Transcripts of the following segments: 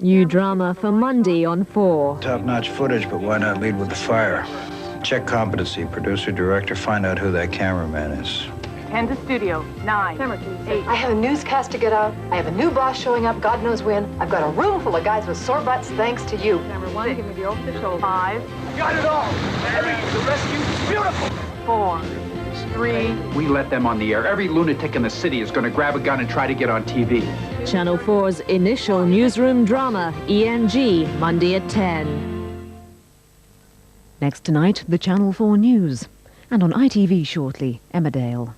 New drama for Monday on 4. Top-notch footage, but why not lead with the fire? Check competency, producer, director, find out who that cameraman is. 10 to studio, 9, 8. I have a newscast to get out. I have a new boss showing up, God knows when. I've got a room full of guys with sore butts, thanks to you. Number 1, give me the over the shoulder. 5. Got it all. The rescue is beautiful. 4, 3. We let them on the air. Every lunatic in the city is going to grab a gun and try to get on TV. Channel 4's initial newsroom drama, ENG, Monday at 10. Next tonight, the Channel 4 News. And on ITV shortly, Emmerdale.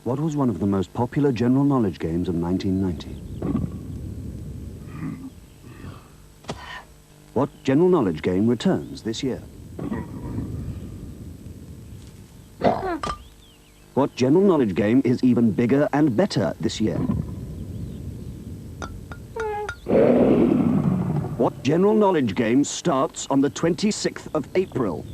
What was one of the most popular general knowledge games of 1990? What general knowledge game returns this year? What general knowledge game is even bigger and better this year? What general knowledge game starts on the 26th of April?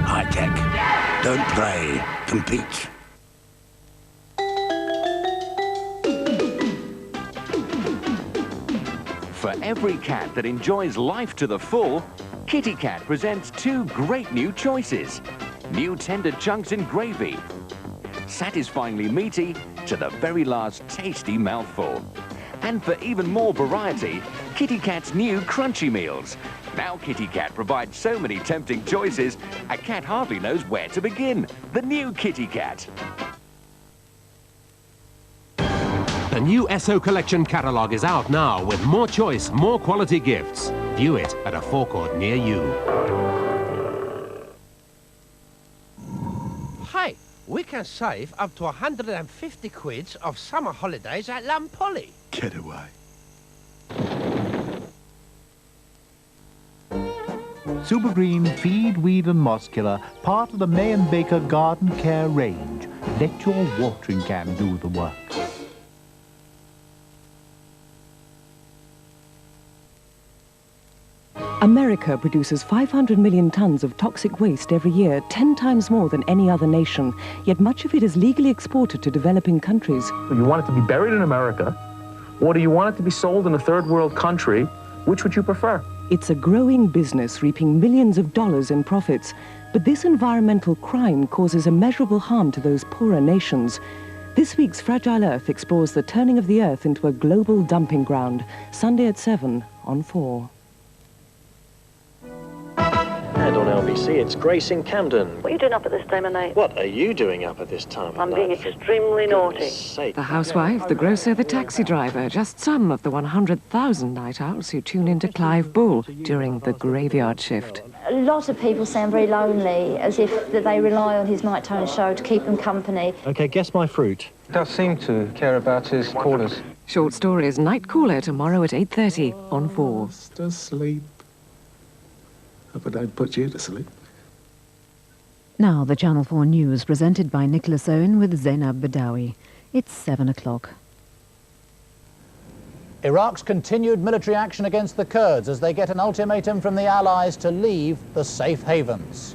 Hi-Tec. Don't play, compete. For every cat that enjoys life to the full, Kitty Cat presents 2 great new choices. New tender chunks in gravy. Satisfyingly meaty to the very last tasty mouthful. And for even more variety, Kitty Cat's new crunchy meals. Now Kitty Cat provides so many tempting choices, a cat hardly knows where to begin. The new Kitty Cat. The new Esso Collection catalogue is out now with more choice, more quality gifts. View it at a forecourt near you. Hey, we can save up to 150 quid of summer holidays at Lunn Poly. Get away. Supergreen Feed, Weed and Mosskiller, part of the May and Baker Garden Care range. Let your watering can do the work. America produces 500 million tons of toxic waste every year, 10 times more than any other nation. Yet much of it is legally exported to developing countries. You want it to be buried in America, or do you want it to be sold in a third world country? Which would you prefer? It's a growing business reaping millions of dollars in profits. But this environmental crime causes immeasurable harm to those poorer nations. This week's Fragile Earth explores the turning of the Earth into a global dumping ground. Sunday at 7 on 4. And on LBC, it's Grace in Camden. What are you doing up at this time of night? What are you doing up at this time of night? I'm being extremely naughty. The housewife, the grocer, the taxi driver, just some of the 100,000 night owls who tune into Clive Bull during the graveyard shift. A lot of people sound very lonely, as if that they rely on his nighttime show to keep them company. OK, guess my fruit. He does seem to care about his callers. Short Stories Night Caller tomorrow at 8:30 on 4. Just asleep. Hope I don't put you to sleep. Now the Channel 4 News presented by Nicholas Owen with Zainab Badawi. It's 7 o'clock. Iraq's continued military action against the Kurds as they get an ultimatum from the Allies to leave the safe havens.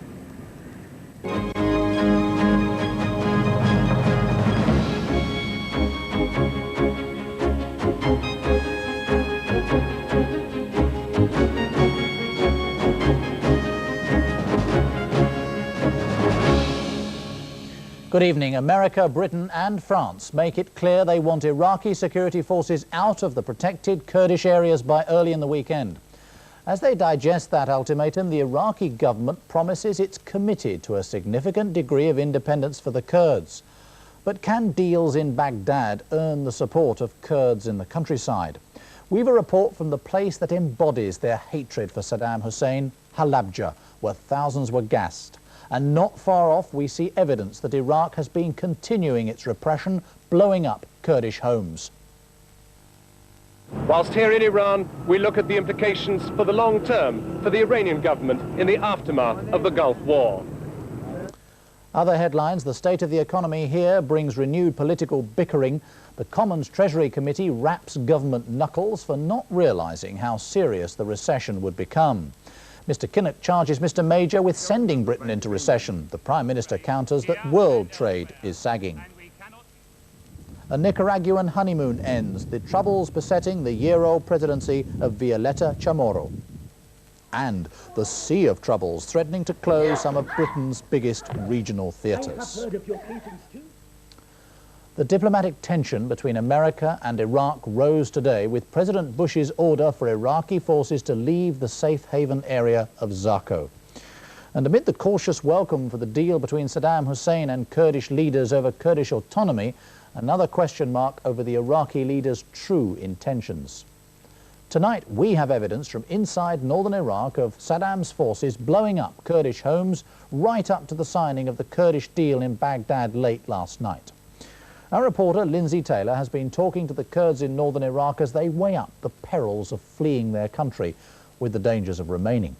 Good evening. America, Britain and France make it clear they want Iraqi security forces out of the protected Kurdish areas by early in the weekend. As they digest that ultimatum, the Iraqi government promises it's committed to a significant degree of independence for the Kurds. But can deals in Baghdad earn the support of Kurds in the countryside? We've a report from the place that embodies their hatred for Saddam Hussein, Halabja, where thousands were gassed. And not far off, we see evidence that Iraq has been continuing its repression, blowing up Kurdish homes. Whilst here in Iran, we look at the implications for the long term for the Iranian government in the aftermath of the Gulf War. Other headlines: the state of the economy here brings renewed political bickering. The Commons Treasury Committee raps government knuckles for not realising how serious the recession would become. Mr Kinnock charges Mr Major with sending Britain into recession. The Prime Minister counters that world trade is sagging. A Nicaraguan honeymoon ends, the troubles besetting the year-old presidency of Violeta Chamorro. And the sea of troubles threatening to close some of Britain's biggest regional theatres. The diplomatic tension between America and Iraq rose today with President Bush's order for Iraqi forces to leave the safe haven area of Zarko. And amid the cautious welcome for the deal between Saddam Hussein and Kurdish leaders over Kurdish autonomy, another question mark over the Iraqi leaders' true intentions. Tonight, we have evidence from inside northern Iraq of Saddam's forces blowing up Kurdish homes right up to the signing of the Kurdish deal in Baghdad late last night. Our reporter, Lindsay Taylor, has been talking to the Kurds in northern Iraq as they weigh up the perils of fleeing their country with the dangers of remaining.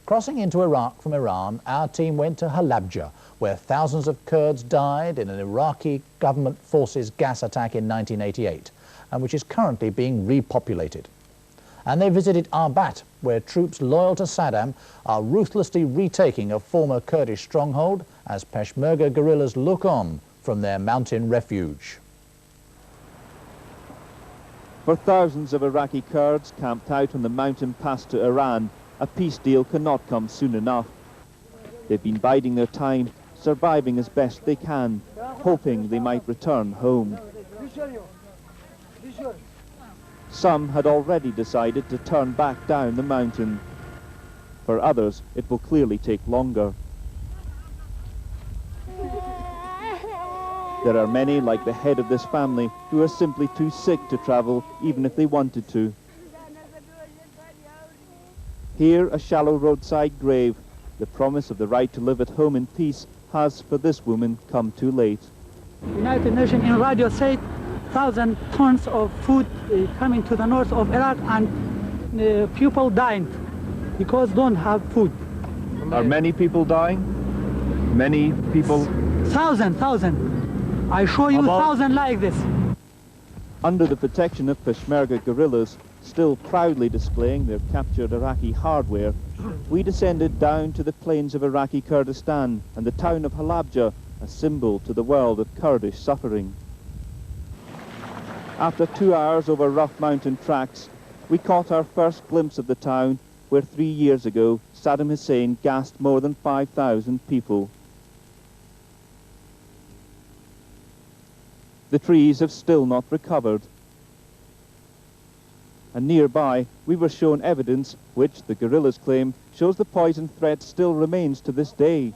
Crossing into Iraq from Iran, our team went to Halabja, where thousands of Kurds died in an Iraqi government forces gas attack in 1988, and which is currently being repopulated. And they visited Arbat, where troops loyal to Saddam are ruthlessly retaking a former Kurdish stronghold as Peshmerga guerrillas look on from their mountain refuge. For thousands of Iraqi Kurds camped out on the mountain pass to Iran, a peace deal cannot come soon enough. They've been biding their time, surviving as best they can, hoping they might return home. Some had already decided to turn back down the mountain. For others, it will clearly take longer. There are many, like the head of this family, who are simply too sick to travel, even if they wanted to. Here, a shallow roadside grave. The promise of the right to live at home in peace has, for this woman, come too late. United Nations in radio said 1,000 tons of food coming to the north of Iraq, and people dying because don't have food. Are many people dying? Many people? Thousand. I show you 1,000 like this. Under the protection of Peshmerga guerrillas, still proudly displaying their captured Iraqi hardware, we descended down to the plains of Iraqi Kurdistan and the town of Halabja, a symbol to the world of Kurdish suffering. After 2 hours over rough mountain tracks, we caught our first glimpse of the town where 3 years ago Saddam Hussein gassed more than 5,000 people. The trees have still not recovered. And nearby, we were shown evidence which, the guerrillas claim, shows the poison threat still remains to this day.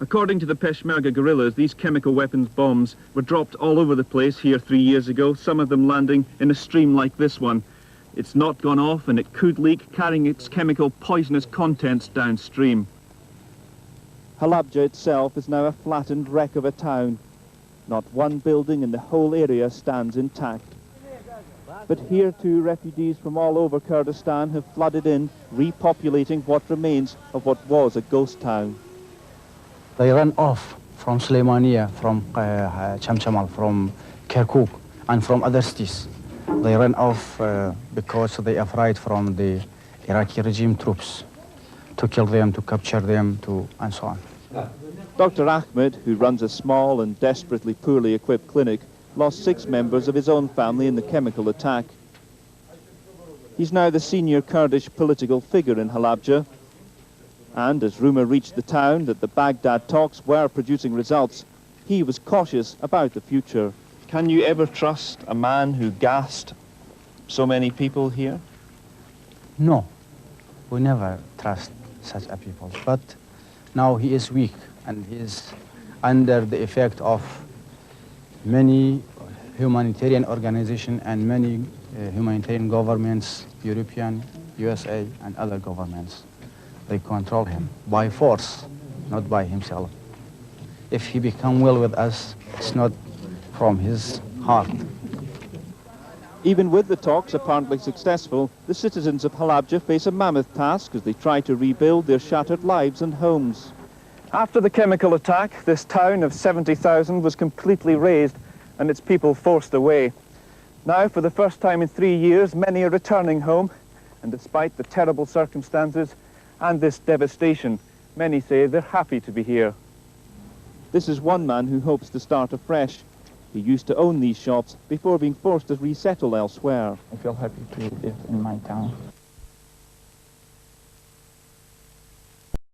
According to the Peshmerga guerrillas, these chemical weapons bombs were dropped all over the place here 3 years ago, some of them landing in a stream like this one. It's not gone off and it could leak, carrying its chemical poisonous contents downstream. Halabja itself is now a flattened wreck of a town. Not one building in the whole area stands intact. But here too, refugees from all over Kurdistan have flooded in, repopulating what remains of what was a ghost town. They ran off from Suleimania, from Chamchamal, from Kirkuk, and from other cities. They ran off because they are afraid from the Iraqi regime troops to kill them, to capture them, and so on. Dr. Ahmed, who runs a small and desperately poorly equipped clinic, lost 6 members of his own family in the chemical attack. He's now the senior Kurdish political figure in Halabja. And as rumour reached the town that the Baghdad talks were producing results, he was cautious about the future. Can you ever trust a man who gassed so many people here? No, we never trust such a people. But now he is weak and he is under the effect of many humanitarian organizations and many humanitarian governments, European, USA, and other governments. They control him by force, not by himself. If he become well with us, it's not from his heart. Even with the talks apparently successful, the citizens of Halabja face a mammoth task as they try to rebuild their shattered lives and homes. After the chemical attack, this town of 70,000 was completely razed and its people forced away. Now, for the first time in 3 years, many are returning home, and despite the terrible circumstances and this devastation, many say they're happy to be here. This is one man who hopes to start afresh. He used to own these shops before being forced to resettle elsewhere. I feel happy to live in my town.